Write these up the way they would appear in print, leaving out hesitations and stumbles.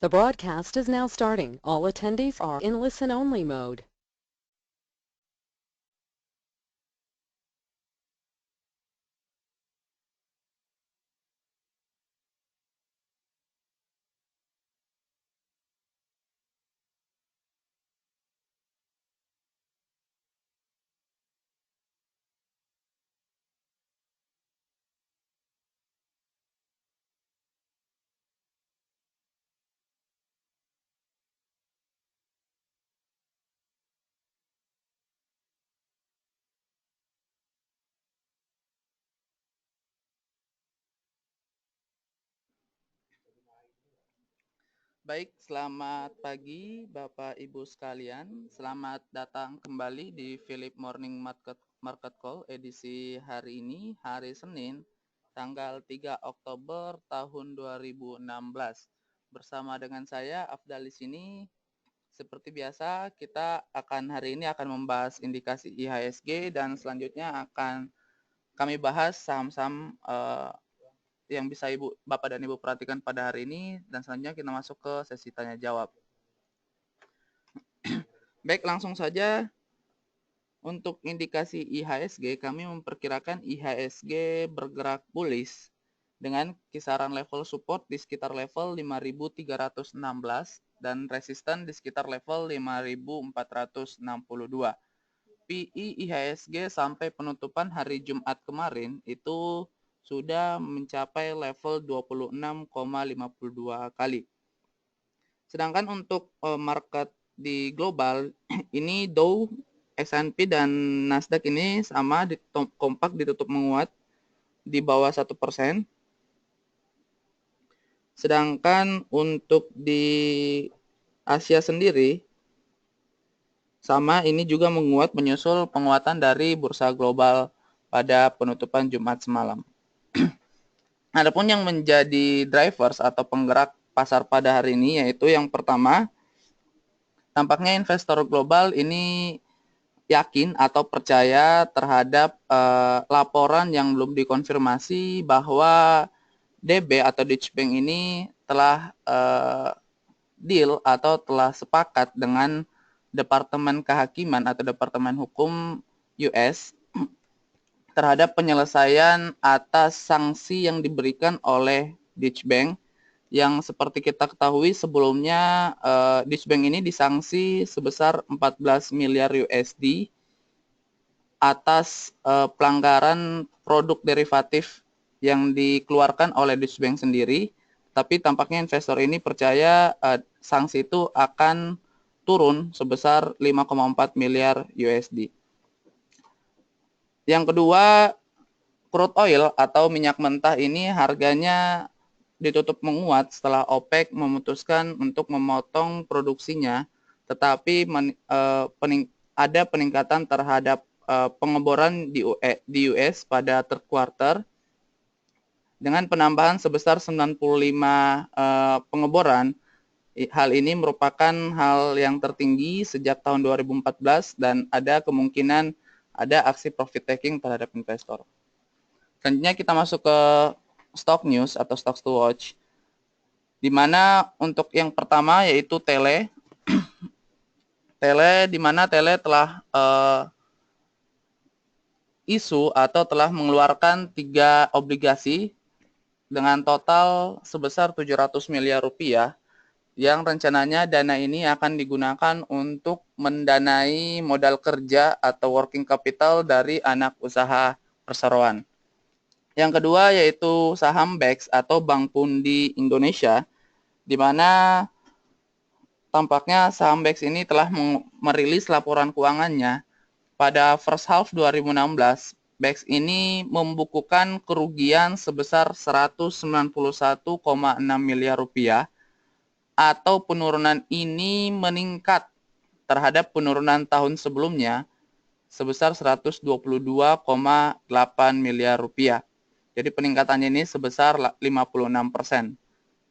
The broadcast is now starting. All attendees are in listen-only mode. Baik, selamat pagi Bapak Ibu sekalian. Selamat datang kembali di Philip Morning Market Call edisi hari ini, hari Senin, tanggal 3 Oktober tahun 2016. Bersama dengan saya Afdal di sini. Seperti biasa, kita hari ini akan membahas indikasi IHSG dan selanjutnya akan kami bahas saham-saham yang bisa Bapak dan Ibu perhatikan pada hari ini, dan selanjutnya kita masuk ke sesi tanya jawab. Baik, langsung saja untuk indikasi IHSG, kami memperkirakan IHSG bergerak bullish dengan kisaran level support di sekitar level 5.316 dan resisten di sekitar level 5.462. PI IHSG sampai penutupan hari Jumat kemarin itu sudah mencapai level 26,52 kali. Sedangkan untuk market di global, ini Dow, S&P dan Nasdaq ini sama kompak ditutup menguat di bawah 1%. Sedangkan untuk di Asia sendiri sama, ini juga menguat menyusul penguatan dari bursa global pada penutupan Jumat semalam. Adapun yang menjadi drivers atau penggerak pasar pada hari ini yaitu yang pertama, tampaknya investor global ini yakin atau percaya terhadap laporan yang belum dikonfirmasi bahwa DB atau Deutsche Bank ini telah deal atau telah sepakat dengan Departemen Kehakiman atau Departemen Hukum US terhadap penyelesaian atas sanksi yang diberikan oleh Deutsche Bank yang seperti kita ketahui sebelumnya Deutsche Bank ini disanksi sebesar 14 miliar USD atas pelanggaran produk derivatif yang dikeluarkan oleh Deutsche Bank sendiri, tapi tampaknya investor ini percaya sanksi itu akan turun sebesar 5,4 miliar USD. Yang kedua, crude oil atau minyak mentah ini harganya ditutup menguat setelah OPEC memutuskan untuk memotong produksinya, tetapi ada peningkatan terhadap pengeboran di US pada third quarter dengan penambahan sebesar 95 pengeboran. Hal ini merupakan hal yang tertinggi sejak tahun 2014 dan ada kemungkinan ada aksi profit taking terhadap investor. Selanjutnya kita masuk ke stock news atau stocks to watch, di mana untuk yang pertama yaitu Tele. Di mana Tele telah isu atau telah mengeluarkan 3 obligasi dengan total sebesar 700 miliar rupiah yang rencananya dana ini akan digunakan untuk mendanai modal kerja atau working capital dari anak usaha perseroan. Yang kedua yaitu saham BEX atau Bank Pundi Indonesia, di mana tampaknya saham BEX ini telah merilis laporan keuangannya. Pada first half 2016, BEX ini membukukan kerugian sebesar 191,6 miliar rupiah atau penurunan ini meningkat terhadap penurunan tahun sebelumnya sebesar 122,8 miliar rupiah. Jadi peningkatannya ini sebesar 56%.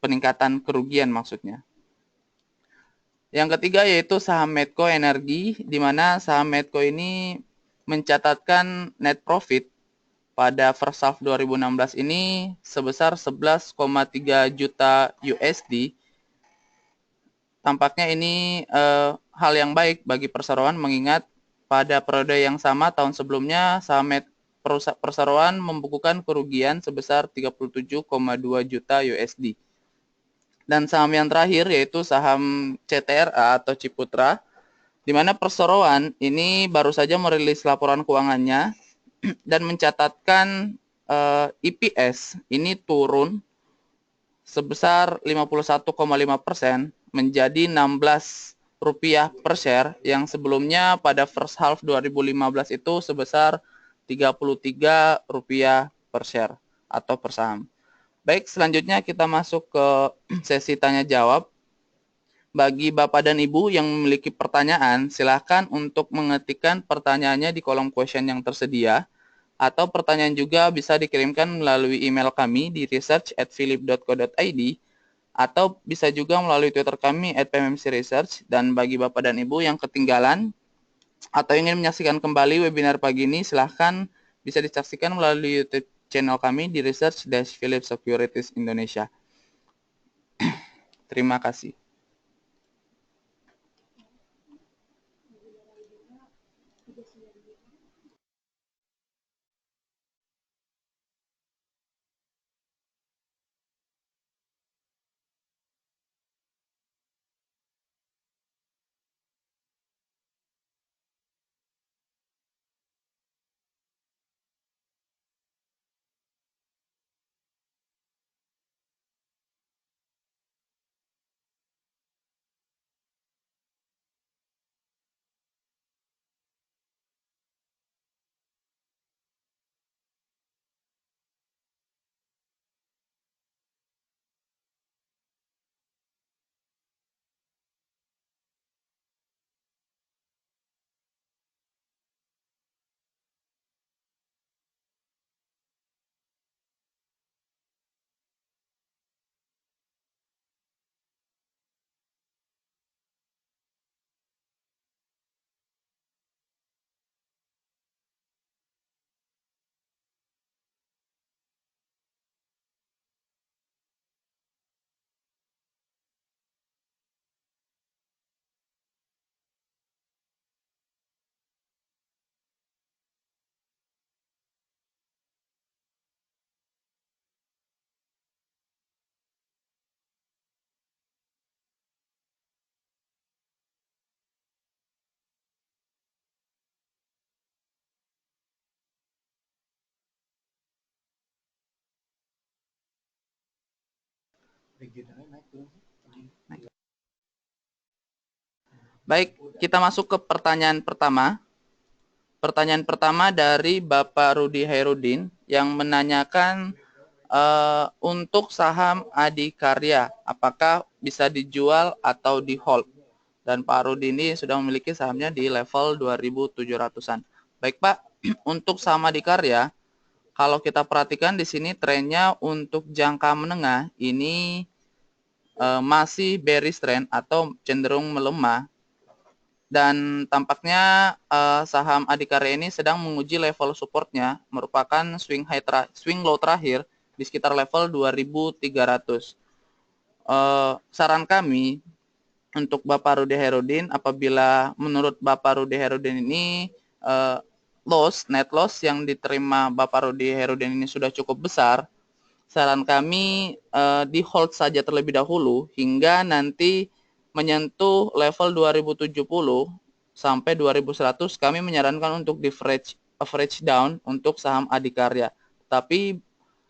Peningkatan kerugian maksudnya. Yang ketiga yaitu saham Medco Energi, di mana saham Medco ini mencatatkan net profit pada first half 2016 ini sebesar 11,3 juta USD tampaknya ini hal yang baik bagi perseroan mengingat pada periode yang sama tahun sebelumnya saham perseroan membukukan kerugian sebesar 37,2 juta USD. Dan saham yang terakhir yaitu saham CTRA atau Ciputra, di mana perseroan ini baru saja merilis laporan keuangannya dan mencatatkan EPS ini turun sebesar 51,5% menjadi Rp16 per share yang sebelumnya pada first half 2015 itu sebesar Rp33 per share atau per saham. Baik, selanjutnya kita masuk ke sesi tanya jawab. Bagi Bapak dan Ibu yang memiliki pertanyaan, silakan untuk mengetikkan pertanyaannya di kolom question yang tersedia. Atau pertanyaan juga bisa dikirimkan melalui email kami di research@philip.co.id atau bisa juga melalui Twitter kami @pmmcresearch. Dan bagi Bapak dan Ibu yang ketinggalan atau ingin menyaksikan kembali webinar pagi ini, silahkan bisa disaksikan melalui YouTube channel kami di Research-Philip Securities Indonesia. Terima kasih. Baik, kita masuk ke pertanyaan pertama. Pertanyaan pertama dari Bapak Rudi Hairudin yang menanyakan untuk saham Adikarya, apakah bisa dijual atau di hold? Dan Pak Rudi ini sudah memiliki sahamnya di level 2.700-an. Baik Pak, untuk saham Adikarya, kalau kita perhatikan di sini trennya untuk jangka menengah ini masih bearish trend atau cenderung melemah. Dan tampaknya saham Adikarya ini sedang menguji level supportnya, merupakan swing low terakhir di sekitar level 2.300. Saran kami untuk Bapak Rudi Hairudin, apabila menurut Bapak Rudi Hairudin ini net loss yang diterima Bapak Rudi Hairudin ini sudah cukup besar, saran kami di hold saja terlebih dahulu hingga nanti menyentuh level 2070 sampai 2100, kami menyarankan untuk di average down untuk saham Adikarya. Tapi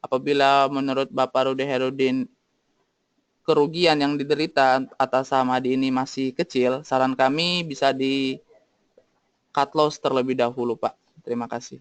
apabila menurut Bapak Rudi Hairudin kerugian yang diderita atas saham Adi ini masih kecil, saran kami bisa di cut loss terlebih dahulu, Pak. Terima kasih.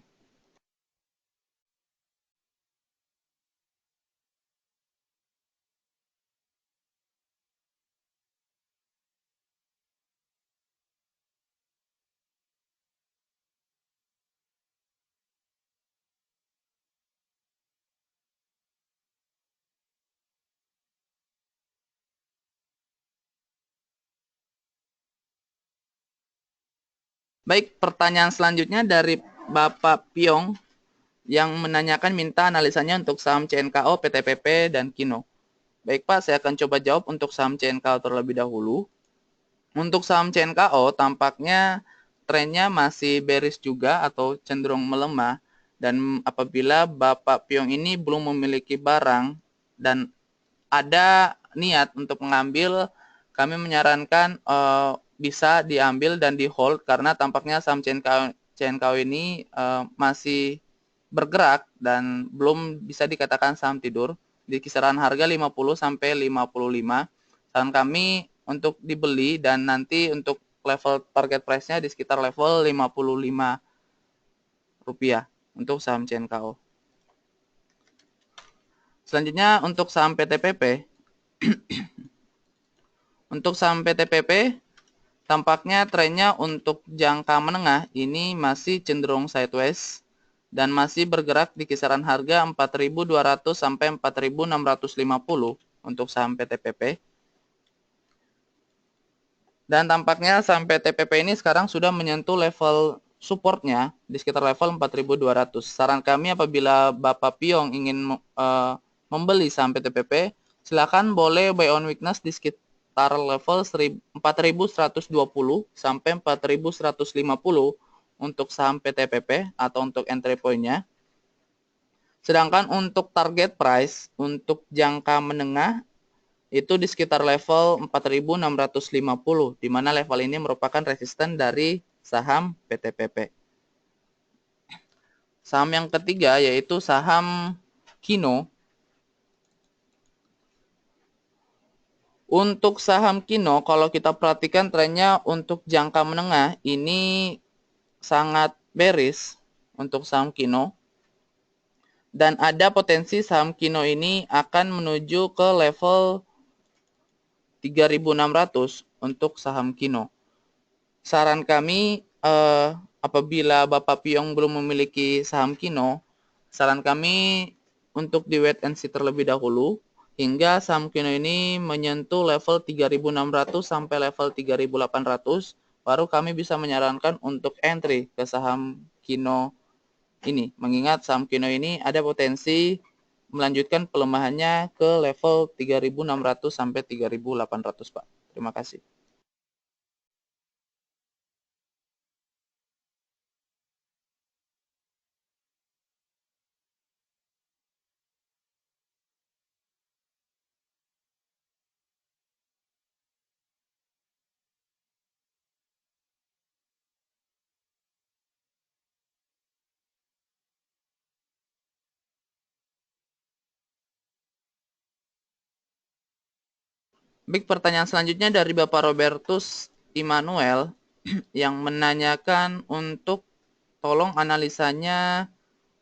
Baik, pertanyaan selanjutnya dari Bapak Piong yang menanyakan minta analisanya untuk saham CNKO, PTPP, dan Kino. Baik Pak, saya akan coba jawab untuk saham CNKO terlebih dahulu. Untuk saham CNKO tampaknya trennya masih bearish juga atau cenderung melemah, dan apabila Bapak Piong ini belum memiliki barang dan ada niat untuk mengambil, kami menyarankan bisa diambil dan di hold karena tampaknya saham CNKO ini masih bergerak dan belum bisa dikatakan saham tidur di kisaran harga 50 sampai 55. Saran kami untuk dibeli dan nanti untuk level target price-nya di sekitar level 55 rupiah untuk saham CNKO. Selanjutnya untuk saham PTPP. Untuk saham PTPP tampaknya trennya untuk jangka menengah ini masih cenderung sideways dan masih bergerak di kisaran harga 4.200 sampai 4.650 untuk saham PTPP. Dan tampaknya saham PTPP ini sekarang sudah menyentuh level supportnya di sekitar level 4.200. Saran kami apabila Bapak Piong ingin membeli saham PTPP, silakan boleh buy on weakness di sekitar level 4.120 sampai 4.150 untuk saham PTPP atau untuk entry point-nya. Sedangkan untuk target price untuk jangka menengah itu di sekitar level 4.650, di mana level ini merupakan resisten dari saham PTPP. Saham yang ketiga yaitu saham Kino. Untuk saham Kino, kalau kita perhatikan trennya untuk jangka menengah ini sangat bearish untuk saham Kino. Dan ada potensi saham Kino ini akan menuju ke level 3.600 untuk saham Kino. Saran kami apabila Bapak Piong belum memiliki saham Kino, saran kami untuk di wait and see terlebih dahulu hingga saham Kino ini menyentuh level 3.600 sampai level 3.800, baru kami bisa menyarankan untuk entry ke saham Kino ini. Mengingat saham Kino ini ada potensi melanjutkan pelemahannya ke level 3.600 sampai 3.800, Pak. Terima kasih. Baik, pertanyaan selanjutnya dari Bapak Robertus Immanuel yang menanyakan untuk tolong analisanya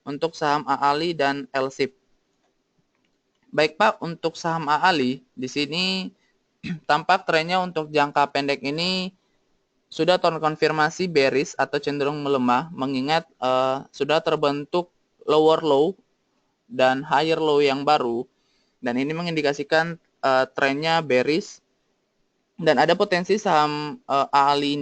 untuk saham AALI dan LSIP. Baik Pak, untuk saham AALI di sini tampak trennya untuk jangka pendek ini sudah terkonfirmasi bearish atau cenderung melemah, mengingat sudah terbentuk lower low dan higher low yang baru, dan ini mengindikasikan trennya bearish. Dan ada potensi saham AALI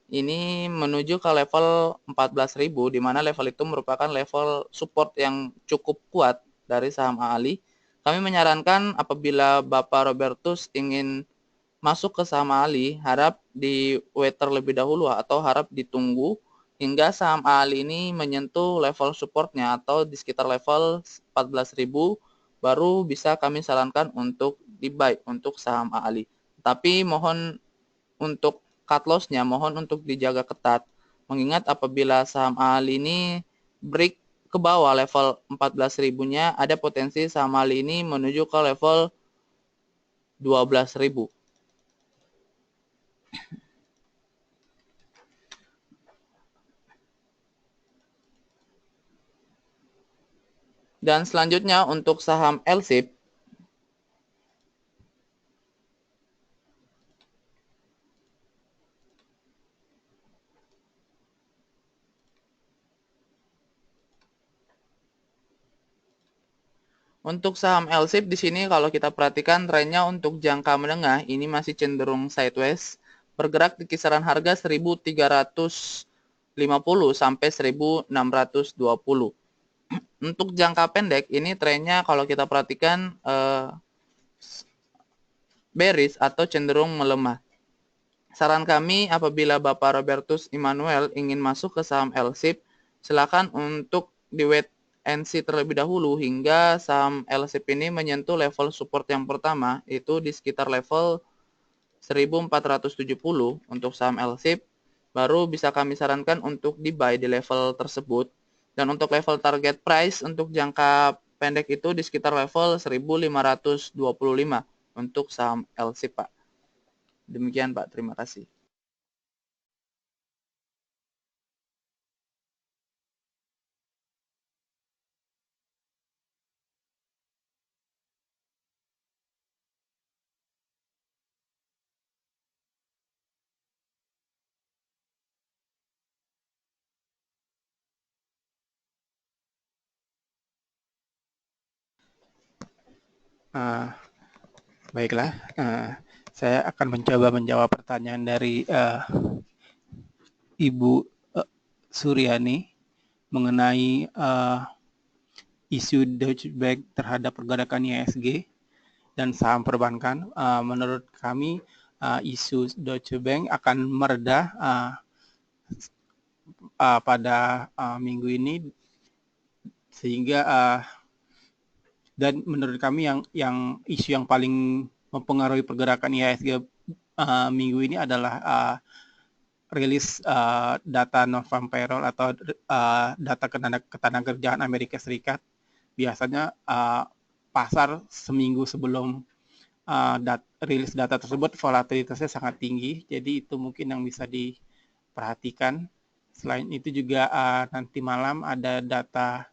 ini menuju ke level 14.000, di mana level itu merupakan level support yang cukup kuat dari saham AALI. Kami menyarankan apabila Bapak Robertus ingin masuk ke saham AALI, harap di wait terlebih dahulu atau harap ditunggu hingga saham AALI ini menyentuh level supportnya atau di sekitar level 14.000, baru bisa kami sarankan untuk di buy untuk saham AALI. Tapi mohon untuk cut loss-nya mohon untuk dijaga ketat, mengingat apabila saham AALI ini break ke bawah level 14.000-nya, ada potensi saham AALI ini menuju ke level 12.000. Dan selanjutnya untuk saham LSIP, untuk saham LSIP di sini kalau kita perhatikan trennya untuk jangka menengah ini masih cenderung sideways, bergerak di kisaran harga 1.350 sampai 1.620. Untuk jangka pendek ini trennya kalau kita perhatikan bearish atau cenderung melemah. Saran kami apabila Bapak Robertus Immanuel ingin masuk ke saham LSIP, silakan untuk di wait and see terlebih dahulu hingga saham LSIP ini menyentuh level support yang pertama, itu di sekitar level 1470 untuk saham LSIP, baru bisa kami sarankan untuk di buy di level tersebut. Dan untuk level target price untuk jangka pendek itu di sekitar level 1525 untuk saham LSIP, Pak. Demikian, Pak. Terima kasih. Baiklah, saya akan mencoba menjawab pertanyaan dari Ibu Suryani mengenai isu Deutsche Bank terhadap pergerakan IHSG dan saham perbankan. Menurut kami, isu Deutsche Bank akan mereda pada minggu ini, sehingga dan menurut kami yang isu yang paling mempengaruhi pergerakan IHSG minggu ini adalah rilis data non-farm payroll atau data ketenagakerjaan Amerika Serikat. Biasanya pasar seminggu sebelum rilis data tersebut volatilitasnya sangat tinggi, jadi itu mungkin yang bisa diperhatikan. Selain itu juga nanti malam ada data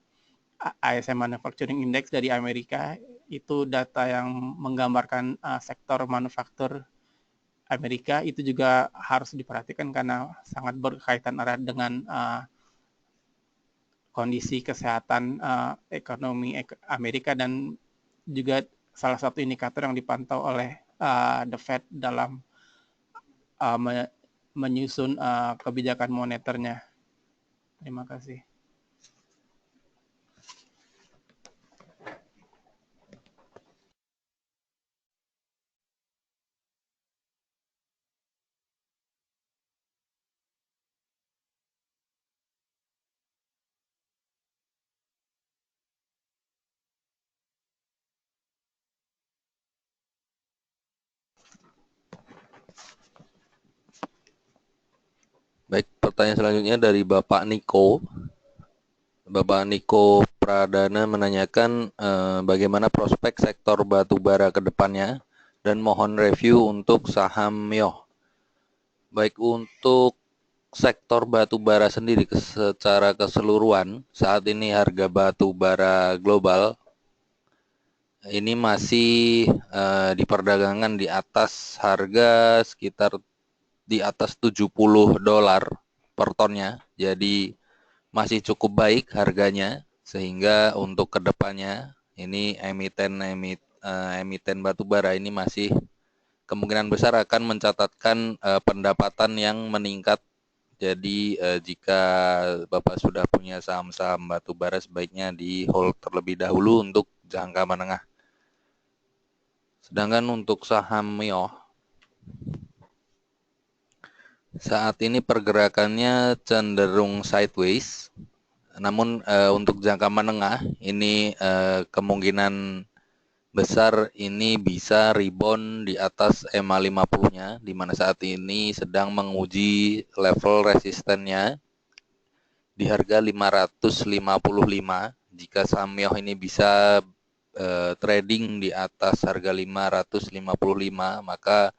ISM Manufacturing Index dari Amerika, itu data yang menggambarkan sektor manufaktur Amerika, itu juga harus diperhatikan karena sangat berkaitan erat dengan kondisi kesehatan ekonomi Amerika, dan juga salah satu indikator yang dipantau oleh The Fed dalam menyusun kebijakan moneternya. Terima kasih. Baik, pertanyaan selanjutnya dari Bapak Niko. Bapak Niko Pradana menanyakan bagaimana prospek sektor batubara ke depannya dan mohon review untuk saham Myoh. Baik, untuk sektor batubara sendiri secara keseluruhan, saat ini harga batubara global ini masih diperdagangkan di atas harga sekitar di atas $70 per tonnya. Jadi masih cukup baik harganya, sehingga untuk kedepannya ini emiten batubara ini masih kemungkinan besar akan mencatatkan pendapatan yang meningkat. Jadi jika Bapak sudah punya saham-saham batubara, sebaiknya di hold terlebih dahulu untuk jangka menengah. Sedangkan untuk saham Myoh, saat ini pergerakannya cenderung sideways, namun untuk jangka menengah ini kemungkinan besar ini bisa rebound di atas EMA 50-nya, di mana saat ini sedang menguji level resistennya di harga 555. Jika saham Myoh ini bisa trading di atas harga 555, maka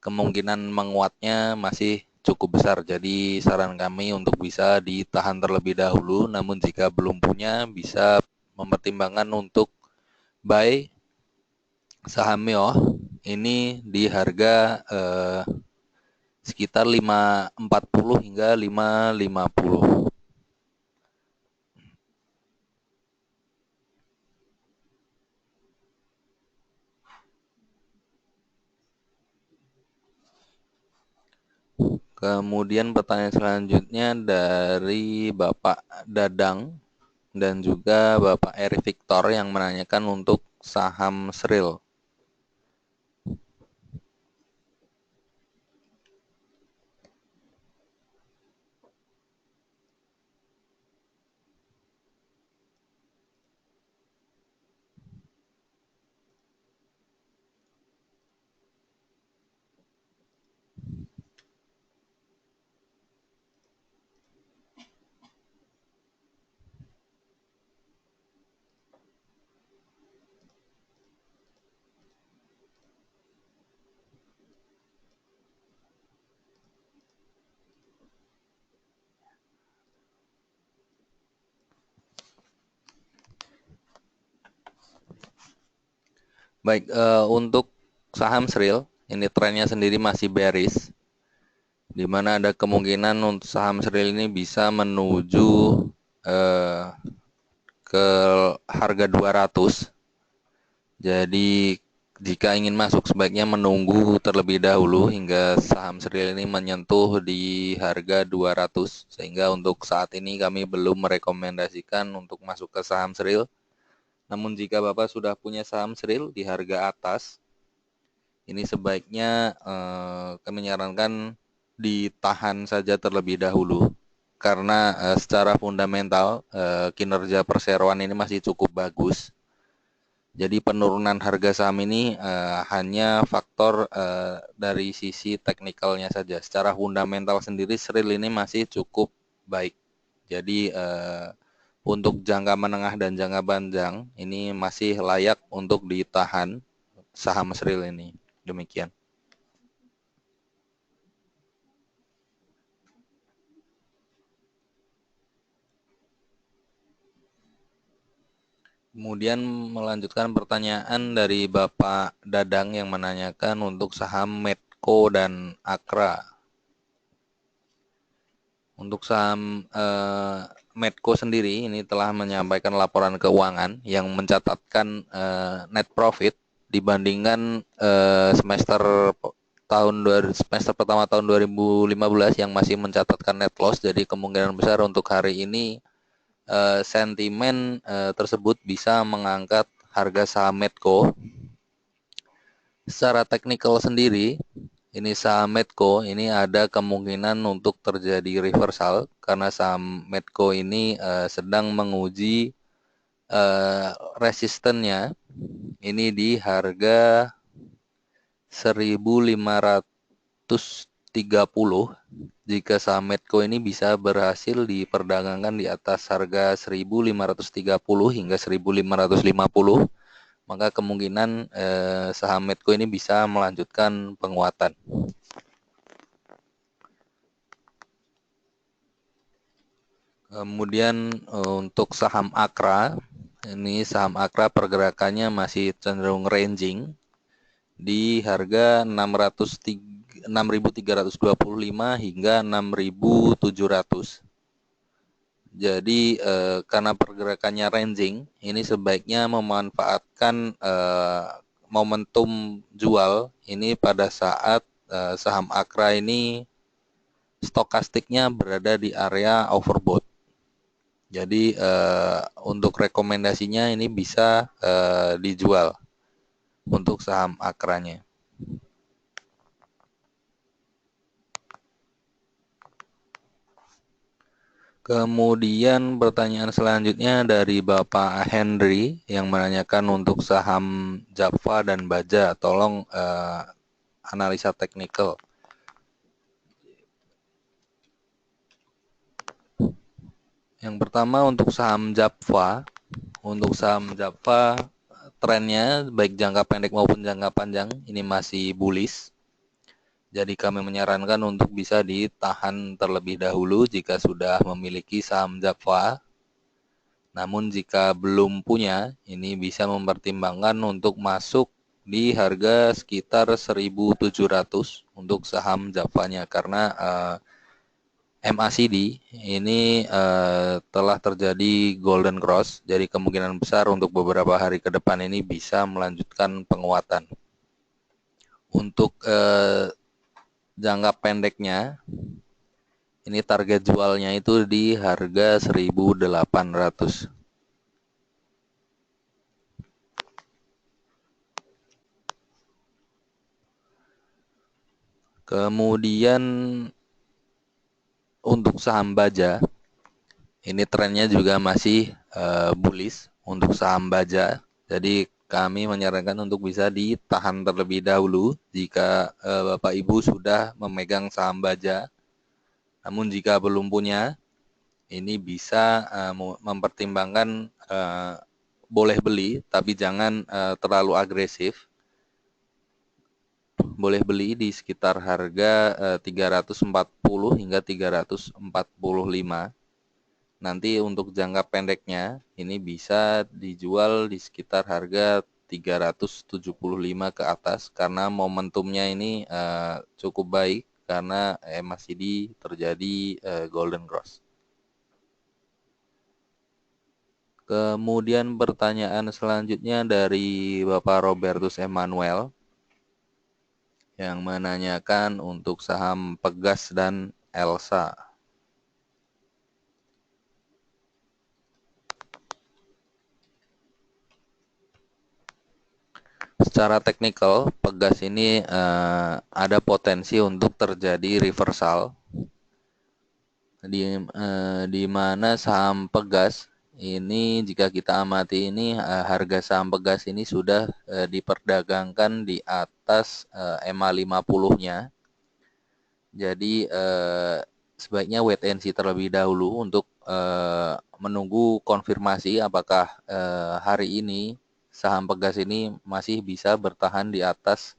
kemungkinan menguatnya masih cukup besar. Jadi saran kami untuk bisa ditahan terlebih dahulu, namun jika belum punya bisa mempertimbangkan untuk buy saham Myoh ini di harga sekitar 540 hingga 550. Kemudian pertanyaan selanjutnya dari Bapak Dadang dan juga Bapak Eri Victor yang menanyakan untuk saham Sril. Baik, untuk saham Sril, ini trennya sendiri masih bearish, di mana ada kemungkinan untuk saham Sril ini bisa menuju ke harga 200. Jadi jika ingin masuk sebaiknya menunggu terlebih dahulu hingga saham Sril ini menyentuh di harga 200. Sehingga untuk saat ini kami belum merekomendasikan untuk masuk ke saham Sril. Namun jika Bapak sudah punya saham Sril di harga atas, ini sebaiknya kami menyarankan ditahan saja terlebih dahulu. Karena secara fundamental kinerja perseroan ini masih cukup bagus. Jadi penurunan harga saham ini hanya faktor dari sisi teknikalnya saja. Secara fundamental sendiri Sril ini masih cukup baik. Jadi untuk jangka menengah dan jangka panjang ini masih layak untuk ditahan saham Sril ini. Demikian. Kemudian melanjutkan pertanyaan dari Bapak Dadang yang menanyakan untuk saham Medco dan Akra. Untuk saham Medco sendiri ini telah menyampaikan laporan keuangan yang mencatatkan net profit dibandingkan semester pertama tahun 2015 yang masih mencatatkan net loss. Jadi kemungkinan besar untuk hari ini sentimen tersebut bisa mengangkat harga saham Medco. Secara teknikal sendiri, ini saham Medco ini ada kemungkinan untuk terjadi reversal karena saham Medco ini sedang menguji resistennya ini di harga 1.530. Jika saham Medco ini bisa berhasil diperdagangkan di atas harga 1.530 hingga 1.550, maka kemungkinan saham Medco ini bisa melanjutkan penguatan. Kemudian untuk saham Akra, ini saham Akra pergerakannya masih cenderung ranging di harga 6.325 hingga 6.700. Jadi karena pergerakannya ranging, ini sebaiknya memanfaatkan momentum jual ini pada saat saham Akra ini stokastiknya berada di area overbought. Jadi untuk rekomendasinya ini bisa dijual untuk saham Akranya. Kemudian pertanyaan selanjutnya dari Bapak Henry yang menanyakan untuk saham Java dan Baja. Tolong analisa teknikal. Yang pertama untuk saham Java. Untuk saham Java trennya baik jangka pendek maupun jangka panjang ini masih bullish. Jadi kami menyarankan untuk bisa ditahan terlebih dahulu jika sudah memiliki saham Java. Namun jika belum punya, ini bisa mempertimbangkan untuk masuk di harga sekitar 1.700 untuk saham Javanya karena MACD ini telah terjadi golden cross, jadi kemungkinan besar untuk beberapa hari ke depan ini bisa melanjutkan penguatan. Untuk jangka pendeknya, ini target jualnya itu di harga 1.800. Kemudian untuk saham Baja, ini trennya juga masih bullish untuk saham Baja. Jadi kami menyarankan untuk bisa ditahan terlebih dahulu jika Bapak Ibu sudah memegang saham Baja. Namun jika belum punya, ini bisa mempertimbangkan boleh beli, tapi jangan terlalu agresif. Boleh beli di sekitar harga 340 hingga 345. Nanti untuk jangka pendeknya ini bisa dijual di sekitar harga 375 ke atas karena momentumnya ini cukup baik karena MACD terjadi golden cross. Kemudian pertanyaan selanjutnya dari Bapak Robertus Emmanuel yang menanyakan untuk saham Pegas dan Elsa. Secara teknikal, Pegas ini ada potensi untuk terjadi reversal di mana saham Pegas ini jika kita amati ini harga saham Pegas ini sudah diperdagangkan di atas EMA 50-nya. Jadi sebaiknya wait and see terlebih dahulu untuk menunggu konfirmasi apakah hari ini saham Pegas ini masih bisa bertahan di atas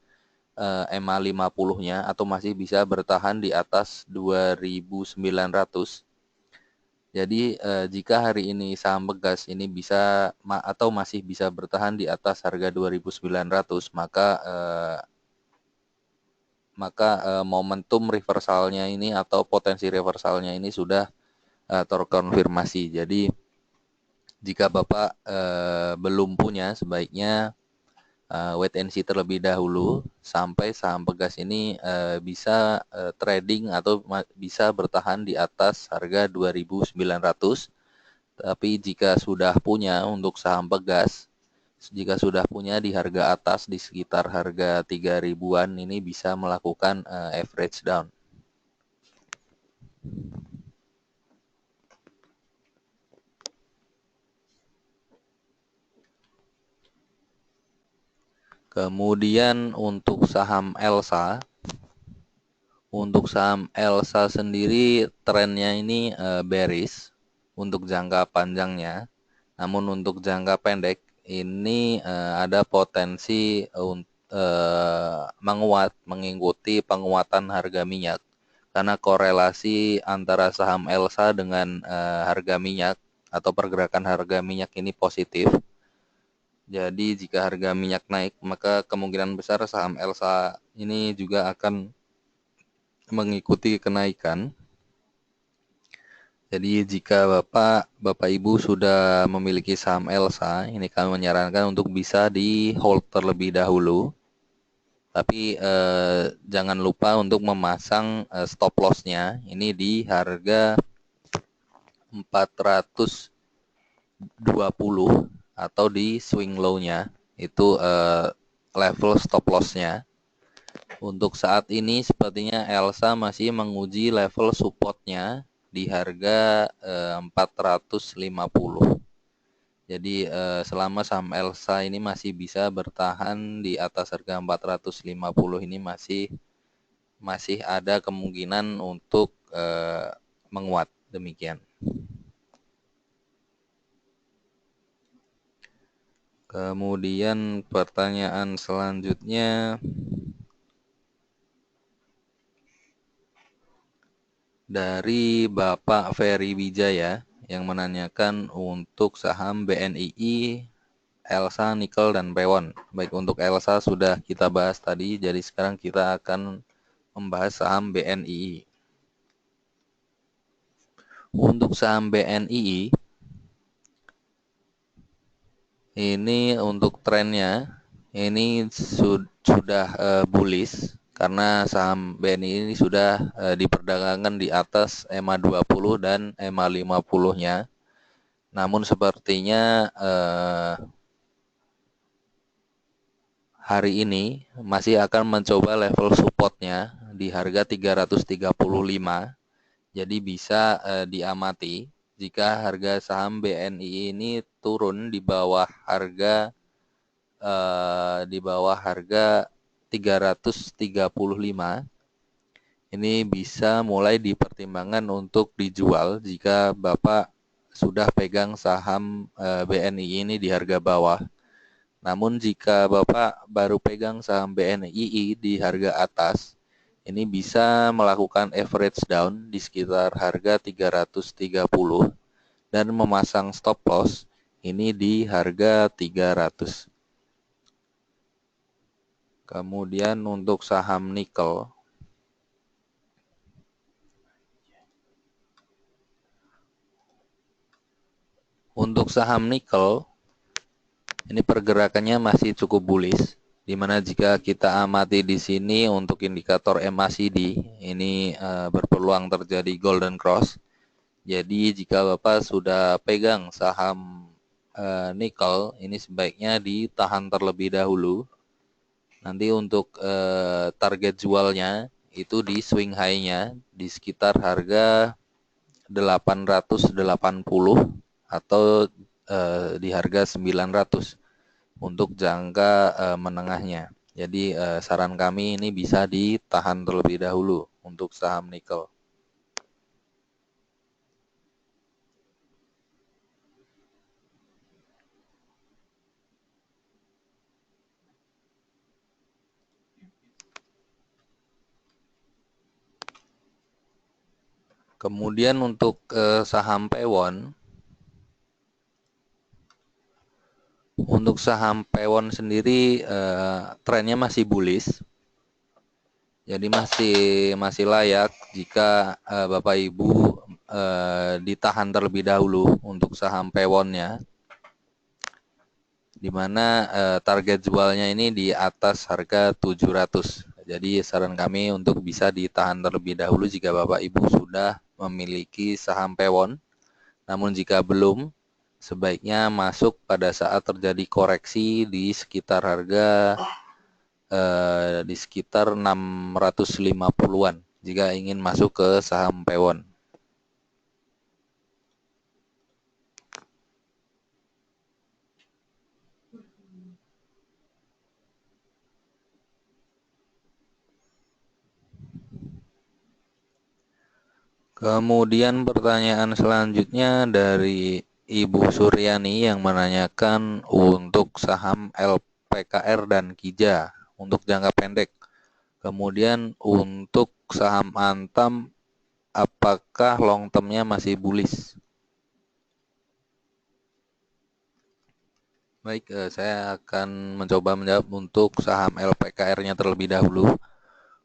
EMA 50-nya atau masih bisa bertahan di atas 2.900. Jadi jika hari ini saham Pegas ini bisa atau masih bisa bertahan di atas harga 2.900, maka momentum reversalnya ini atau potensi reversalnya ini sudah terkonfirmasi. Jadi jika Bapak belum punya, sebaiknya wait and see terlebih dahulu sampai saham Pegas ini bisa trading atau bisa bertahan di atas harga 2.900. Tapi jika sudah punya untuk saham Pegas, jika sudah punya di harga atas di sekitar harga 3.000-an ini bisa melakukan average down. Kemudian untuk saham Elsa sendiri trennya ini bearish untuk jangka panjangnya. Namun untuk jangka pendek ini ada potensi menguat mengikuti penguatan harga minyak karena korelasi antara saham Elsa dengan harga minyak atau pergerakan harga minyak ini positif. Jadi jika harga minyak naik, maka kemungkinan besar saham Elsa ini juga akan mengikuti kenaikan. Jadi jika Bapak Ibu sudah memiliki saham Elsa, ini kami menyarankan untuk bisa di hold terlebih dahulu. Tapi jangan lupa untuk memasang stop loss-nya. Ini di harga 420 atau di swing low-nya itu level stop loss-nya. Untuk saat ini sepertinya Elsa masih menguji level support-nya di harga 450. Jadi selama saham Elsa ini masih bisa bertahan di atas harga 450 ini masih ada kemungkinan untuk menguat, demikian. Kemudian pertanyaan selanjutnya dari Bapak Ferry Wijaya yang menanyakan untuk saham BNII, Elsa, Nikel, dan Pewon. Baik, untuk Elsa sudah kita bahas tadi, jadi sekarang kita akan membahas saham BNII. Untuk saham BNII, ini untuk trennya ini sudah bullish karena saham BNI ini sudah diperdagangkan di atas EMA 20 dan EMA 50-nya. Namun sepertinya hari ini masih akan mencoba level supportnya di harga 335. Jadi bisa diamati jika harga saham BNI ini turun di bawah harga 335, ini bisa mulai dipertimbangkan untuk dijual jika Bapak sudah pegang saham BNI ini di harga bawah. Namun jika Bapak baru pegang saham BNI di harga atas, ini bisa melakukan average down di sekitar harga 330 dan memasang stop loss ini di harga 300. Kemudian untuk saham nikel, ini pergerakannya masih cukup bullish, di mana jika kita amati di sini untuk indikator MACD ini berpeluang terjadi golden cross. Jadi jika Bapak sudah pegang saham nikel, ini sebaiknya ditahan terlebih dahulu. Nanti untuk target jualnya itu di swing high-nya di sekitar harga 880 atau di harga 900 untuk jangka menengahnya. Jadi saran kami ini bisa ditahan terlebih dahulu untuk saham nikel. Kemudian untuk saham Pewon, sendiri trennya masih bullish. Jadi masih layak jika Bapak Ibu ditahan terlebih dahulu untuk saham Pewonnya, di mana target jualnya ini di atas harga 700. Jadi saran kami untuk bisa ditahan terlebih dahulu jika Bapak Ibu sudah memiliki saham Pewon. Namun jika belum, sebaiknya masuk pada saat terjadi koreksi di sekitar harga di sekitar 650-an jika ingin masuk ke saham Pewon. Kemudian pertanyaan selanjutnya dari Ibu Suryani yang menanyakan untuk saham LPKR dan KIJA untuk jangka pendek. Kemudian untuk saham Antam, apakah long term-nya masih bullish? Baik, saya akan mencoba menjawab untuk saham LPKR-nya terlebih dahulu.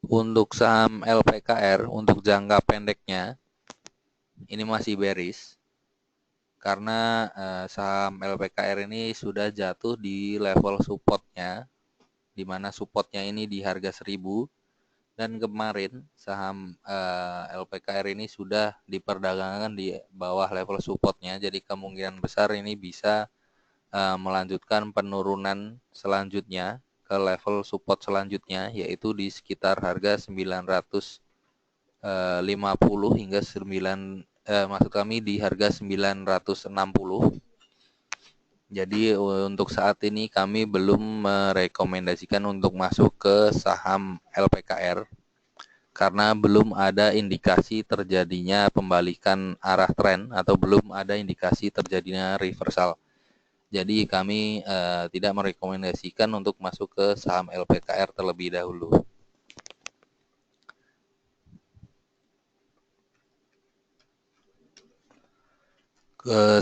Untuk saham LPKR untuk jangka pendeknya ini masih bearish karena saham LPKR ini sudah jatuh di level supportnya, di mana supportnya ini di harga 1000, dan kemarin saham LPKR ini sudah diperdagangkan di bawah level supportnya. Jadi kemungkinan besar ini bisa melanjutkan penurunan selanjutnya ke level support selanjutnya, yaitu di sekitar harga 950 hingga maksud kami di harga 960. Jadi untuk saat ini kami belum merekomendasikan untuk masuk ke saham LPKR karena belum ada indikasi terjadinya pembalikan arah tren atau belum ada indikasi terjadinya reversal. Jadi kami tidak merekomendasikan untuk masuk ke saham LPKR terlebih dahulu.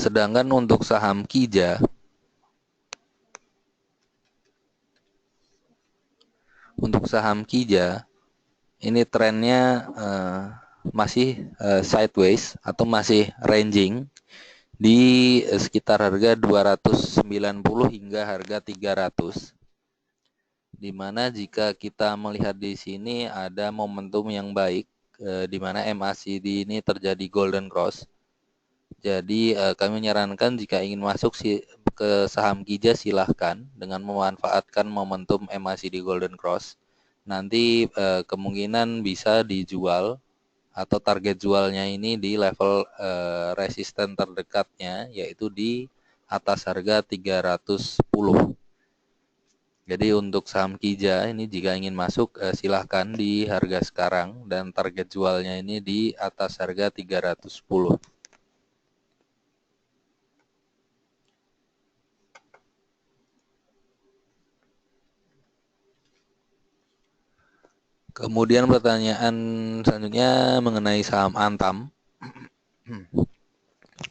Sedangkan untuk saham KIJA, ini trennya masih sideways atau masih ranging di sekitar harga 290 hingga harga 300. Di mana jika kita melihat di sini ada momentum yang baik di mana MACD ini terjadi golden cross. Jadi kami menyarankan jika ingin masuk ke saham KIJA silahkan dengan memanfaatkan momentum MACD golden cross. Nanti kemungkinan bisa dijual atau target jualnya ini di level resisten terdekatnya, yaitu di atas harga 310. Jadi untuk saham KIJA ini jika ingin masuk silahkan di harga sekarang dan target jualnya ini di atas harga 310. Kemudian pertanyaan selanjutnya mengenai saham Antam.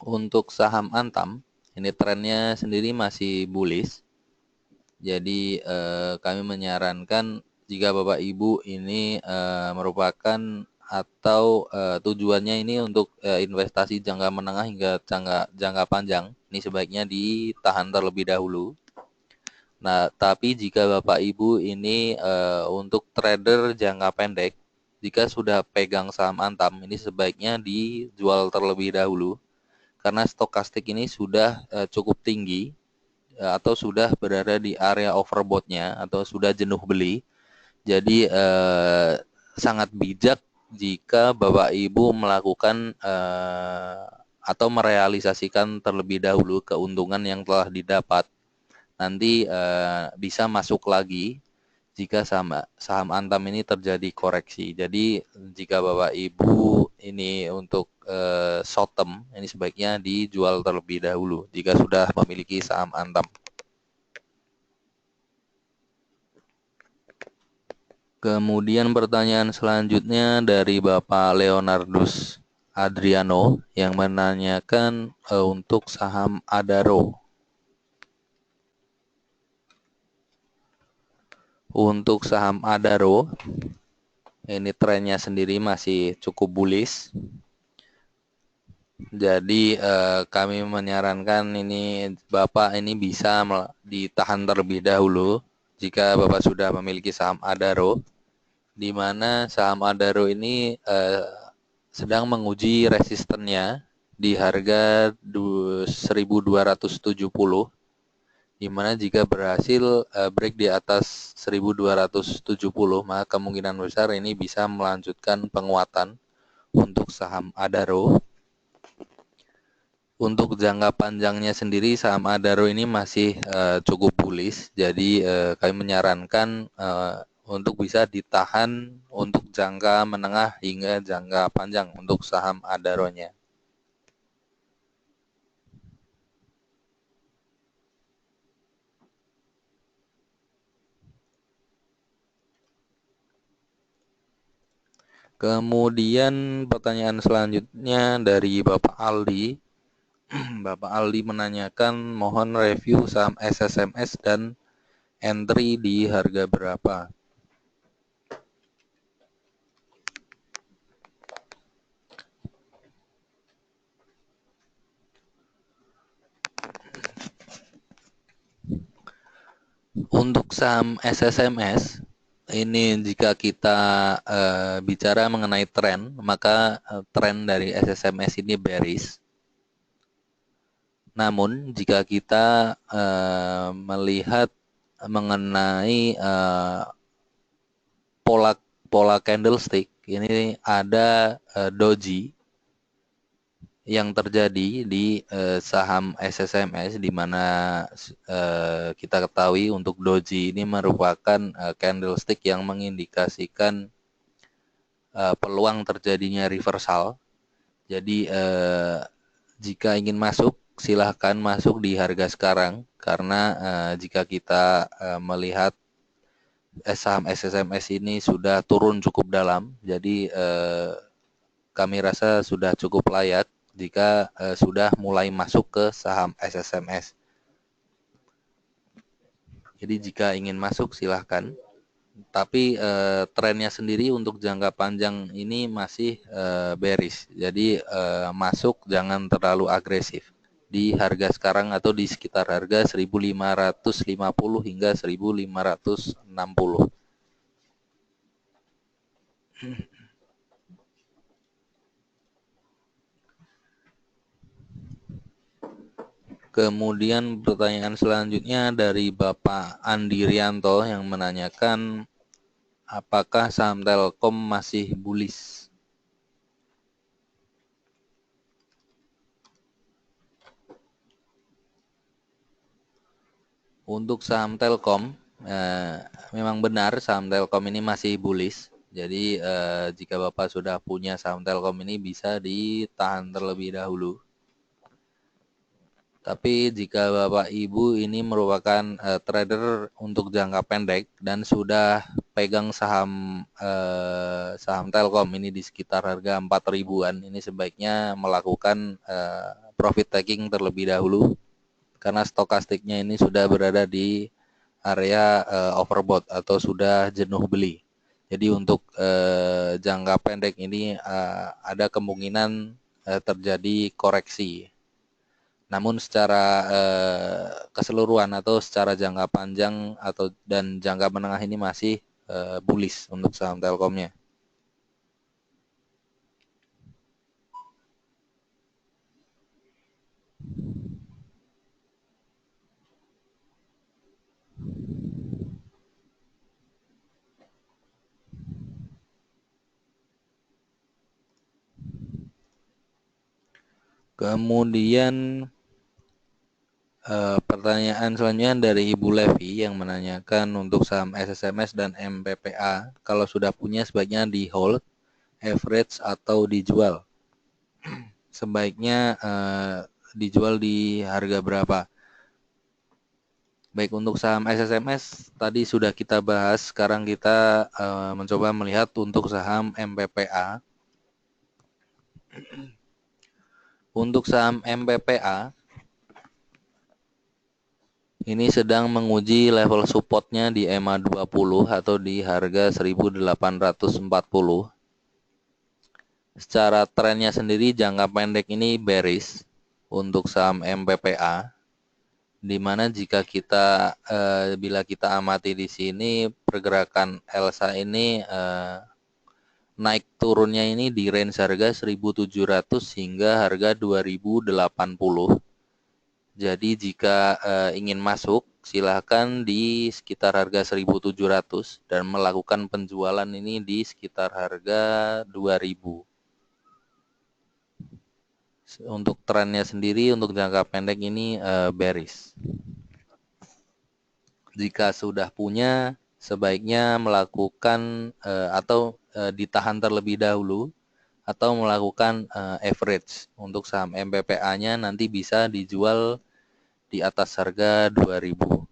Untuk saham Antam, ini trennya sendiri masih bullish. Jadi kami menyarankan jika Bapak Ibu ini merupakan atau tujuannya ini untuk investasi jangka menengah hingga jangka panjang, ini sebaiknya ditahan terlebih dahulu. Nah, tapi jika Bapak Ibu ini untuk trader jangka pendek, jika sudah pegang saham Antam, ini sebaiknya dijual terlebih dahulu karena stokastik ini sudah cukup tinggi atau sudah berada di area overbought-nya atau sudah jenuh beli. Jadi sangat bijak jika Bapak Ibu melakukan atau merealisasikan terlebih dahulu keuntungan yang telah didapat. Nanti bisa masuk lagi jika saham Antam ini terjadi koreksi. Jadi jika Bapak Ibu ini untuk short term, ini sebaiknya dijual terlebih dahulu jika sudah memiliki saham Antam. Kemudian pertanyaan selanjutnya dari Bapak Leonardus Adriano yang menanyakan untuk saham Adaro. Untuk saham Adaro, ini trennya sendiri masih cukup bullish. Jadi kami menyarankan ini Bapak ini bisa ditahan terlebih dahulu jika Bapak sudah memiliki saham Adaro, di mana saham Adaro ini sedang menguji resistennya di harga 1.270, di mana jika berhasil break di atas 1.270, maka kemungkinan besar ini bisa melanjutkan penguatan untuk saham Adaro. Untuk jangka panjangnya sendiri saham Adaro ini masih cukup bullish, jadi kami menyarankan untuk bisa ditahan untuk jangka menengah hingga jangka panjang untuk saham Adaro-nya. Kemudian pertanyaan selanjutnya dari Bapak Aldi. Bapak Aldi menanyakan mohon review saham SSMS dan entry di harga berapa. Untuk saham SSMS ini jika kita bicara mengenai tren, maka tren dari SSMS ini bearish. Namun jika kita melihat mengenai pola candlestick, ini ada doji yang terjadi di saham SSMS, di mana kita ketahui untuk doji ini merupakan candlestick yang mengindikasikan peluang terjadinya reversal. Jadi jika ingin masuk, silahkan masuk di harga sekarang, karena jika kita melihat saham SSMS ini sudah turun cukup dalam, jadi kami rasa sudah cukup layak jika sudah mulai masuk ke saham SSMS. Jadi jika ingin masuk silahkan, tapi trennya sendiri untuk jangka panjang ini masih bearish. Jadi masuk jangan terlalu agresif di harga sekarang atau di sekitar harga 1.550 hingga 1.560. Kemudian pertanyaan selanjutnya dari Bapak Andi Rianto yang menanyakan apakah saham Telkom masih bullish? Untuk saham Telkom, memang benar saham Telkom ini masih bullish. Jadi jika Bapak sudah punya saham Telkom ini bisa ditahan terlebih dahulu. Tapi jika Bapak Ibu ini merupakan trader untuk jangka pendek dan sudah pegang saham Telkom ini di sekitar harga 4.000-an, ini sebaiknya melakukan profit taking terlebih dahulu karena stokastiknya ini sudah berada di area overbought atau sudah jenuh beli. Jadi untuk jangka pendek ini ada kemungkinan terjadi koreksi. Namun secara keseluruhan atau secara jangka panjang dan jangka menengah ini masih bullish untuk saham Telkomnya. Kemudian pertanyaan selanjutnya dari Ibu Levi yang menanyakan untuk saham SSMS dan MPPA, kalau sudah punya sebaiknya di hold, average atau dijual? Sebaiknya dijual di harga berapa? Baik, untuk saham SSMS tadi sudah kita bahas, sekarang kita mencoba melihat untuk saham MPPA. Untuk saham MPPA ini sedang menguji level supportnya di EMA 20 atau di harga 1840. Secara trennya sendiri jangka pendek ini bearish untuk saham MPPA, di mana jika kita bila kita amati di sini pergerakan ELSA ini naik turunnya ini di range harga 1.700 hingga harga 2.080. Jadi jika ingin masuk silahkan di sekitar harga 1.700 dan melakukan penjualan ini di sekitar harga 2.000. Untuk trennya sendiri untuk jangka pendek ini bearish. Jika sudah punya sebaiknya melakukan atau ditahan terlebih dahulu atau melakukan average. Untuk saham MPPA-nya nanti bisa dijual di atas harga 2.000.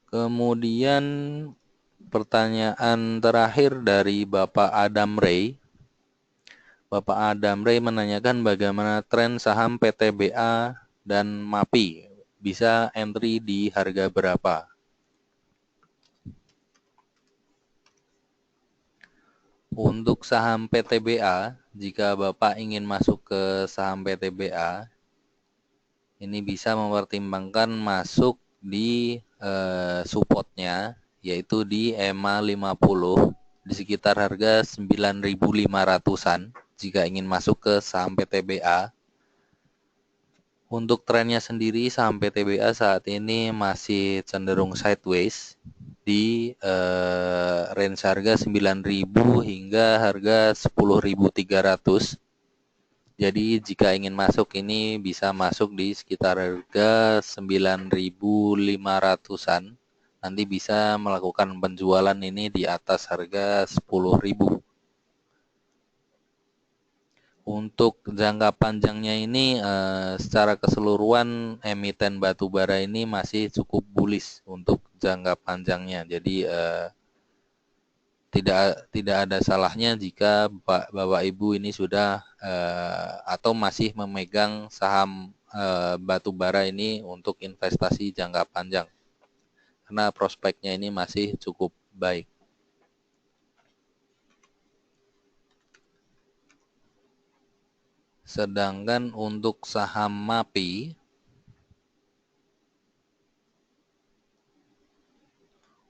Kemudian pertanyaan terakhir dari Bapak Adam Ray. Bapak Adam Ray menanyakan bagaimana tren saham PTBA dan MAPI, bisa entry di harga berapa? Untuk saham PTBA, jika Bapak ingin masuk ke saham PTBA, ini bisa mempertimbangkan masuk di supportnya, yaitu di EMA 50 di sekitar harga 9.500-an jika ingin masuk ke saham PTBA. Untuk trennya sendiri saham PTBA saat ini masih cenderung sideways di range harga 9.000 hingga harga 10.300. Jadi jika ingin masuk ini bisa masuk di sekitar harga 9.500-an. Nanti bisa melakukan penjualan ini di atas harga 10.000. Untuk jangka panjangnya ini secara keseluruhan emiten batubara ini masih cukup bullish untuk jangka panjangnya. Jadi tidak ada salahnya jika Bapak Ibu ini sudah atau masih memegang saham batubara ini untuk investasi jangka panjang. Karena prospeknya ini masih cukup baik. Sedangkan untuk saham MAPI,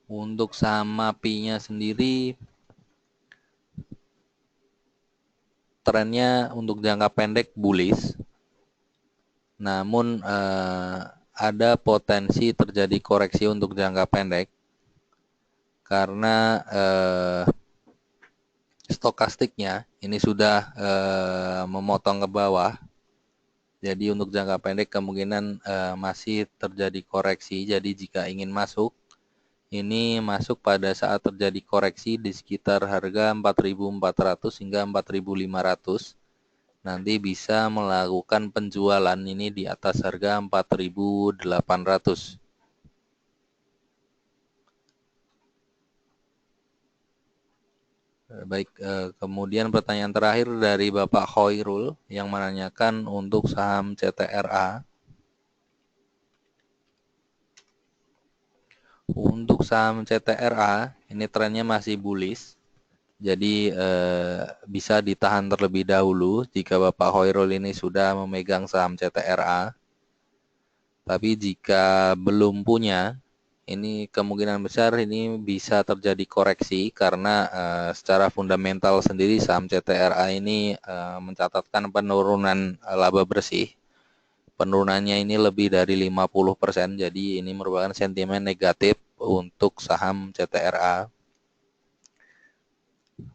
untuk saham MAPI-nya sendiri trennya untuk jangka pendek bullish. Namun ada potensi terjadi koreksi untuk jangka pendek karena stokastiknya ini sudah memotong ke bawah. Jadi untuk jangka pendek kemungkinan masih terjadi koreksi. Jadi jika ingin masuk, ini masuk pada saat terjadi koreksi di sekitar harga 4.400 hingga 4.500. Nanti bisa melakukan penjualan ini di atas harga 4.800. Baik, kemudian pertanyaan terakhir dari Bapak Khoirul yang menanyakan untuk saham CTRA. Untuk saham CTRA, ini trennya masih bullish. Jadi bisa ditahan terlebih dahulu jika Bapak Khoirul ini sudah memegang saham CTRA. Tapi jika belum punya, ini kemungkinan besar ini bisa terjadi koreksi karena secara fundamental sendiri saham CTRA ini mencatatkan penurunan laba bersih. Penurunannya ini lebih dari 50%, jadi ini merupakan sentimen negatif untuk saham CTRA.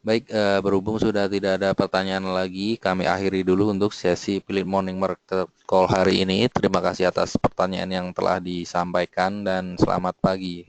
Baik, berhubung sudah tidak ada pertanyaan lagi, kami akhiri dulu untuk sesi Philip Morning Market Call hari ini. Terima kasih atas pertanyaan yang telah disampaikan dan selamat pagi.